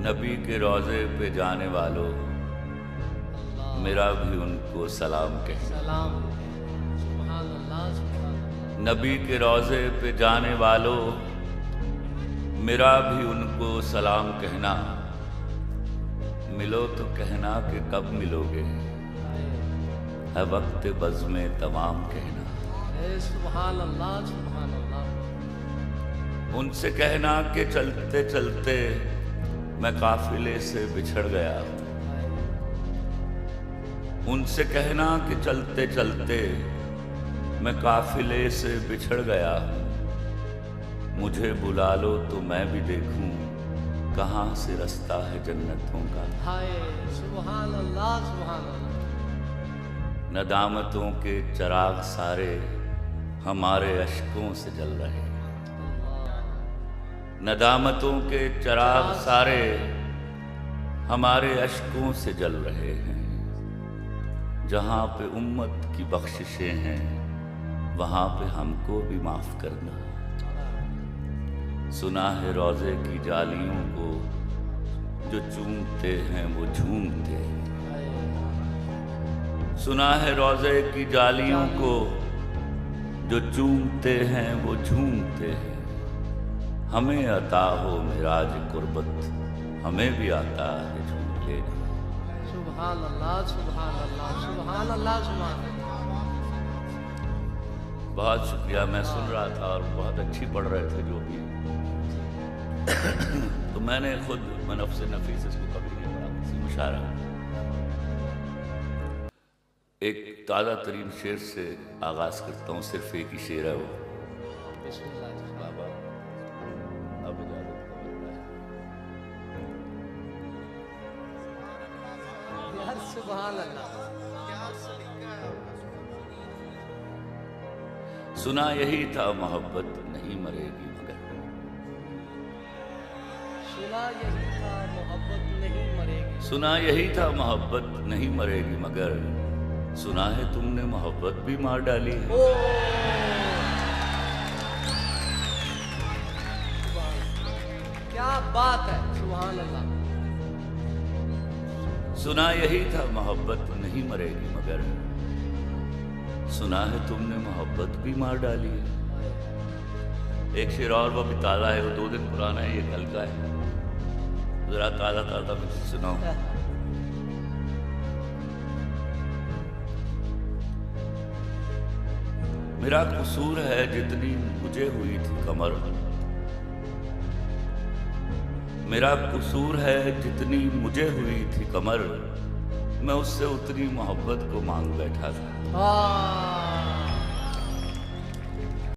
نبی کے روضے پہ جانے والوں میرا بھی ان کو سلام کہنا۔ سلام سبحان اللہ سبحان اللہ۔ نبی کے روضے پہ جانے والوں میرا بھی ان کو سلام کہنا۔ ملو تو کہنا کہ کب ملو گے، ہے وقت بزم تمام کہنا۔ اے سبحان اللہ سبحان اللہ۔ ان سے کہنا کہ چلتے چلتے میں قافلے سے بچھڑ گیا۔ ان سے کہنا کہ چلتے چلتے میں قافلے سے بچھڑ گیا۔ مجھے بلا لو تو میں بھی دیکھوں کہاں سے رستہ ہے جنتوں کا۔ ہائے سبحان اللہ سبحان اللہ۔ ندامتوں کے چراغ سارے ہمارے اشکوں سے جل رہے۔ ندامتوں کے چراغ سارے ہمارے اشکوں سے جل رہے ہیں۔ جہاں پہ امت کی بخششیں ہیں وہاں پہ ہم کو بھی معاف کرنا۔ سنا ہے روضے کی جالیوں کو جو چومتے ہیں وہ جھومتے ہیں۔ سنا ہے روضے کی جالیوں کو جو چومتے ہیں وہ جھومتے ہیں۔ ہمیں عطا ہو معراج قربت، ہمیں بھی آتا ہے جھوم لینا۔ سبحان اللہ سبحان اللہ سبحان اللہ سبحان اللہ۔ بہت شکریہ، میں سن رہا تھا اور بہت اچھی پڑھ رہے تھے جو بھی، تو میں نے خود نفس نفیس اس کو کبھی نہیں پڑھا، کسی مشاعرہ۔ ایک تازہ ترین شعر سے آغاز کرتا ہوں، صرف ایک ہی شعر ہے وہ۔ بسم اللہ جی۔ بابا اب اجازت یار سبحان اللہ۔ سنا یہی تھا محبت نہیں مرے گی مگر، سنا یہی تھا محبت نہیں مرے گی۔ سنا یہی تھا محبت نہیں مرے گی مگر، سنا ہے تم نے محبت بھی مار ڈالی ہے۔ او کیا بات ہے، سبحان اللہ۔ سنا یہی تھا محبت نہیں مرے گی مگر، سنا ہے تم نے محبت بھی مار ڈالی ہے۔ ایک شعر اور وہ بھی تازہ ہے، وہ 2 دن پرانا ہے، یہ کل کا ہے، ذرا تازہ تازہ کچھ سناؤ۔ میرا قصور ہے جتنی مجھے ہوئی تھی کمر، میرا قصور ہے جتنی مجھے ہوئی تھی کمر، میں اس سے اتنی محبت کو مانگ بیٹھا تھا۔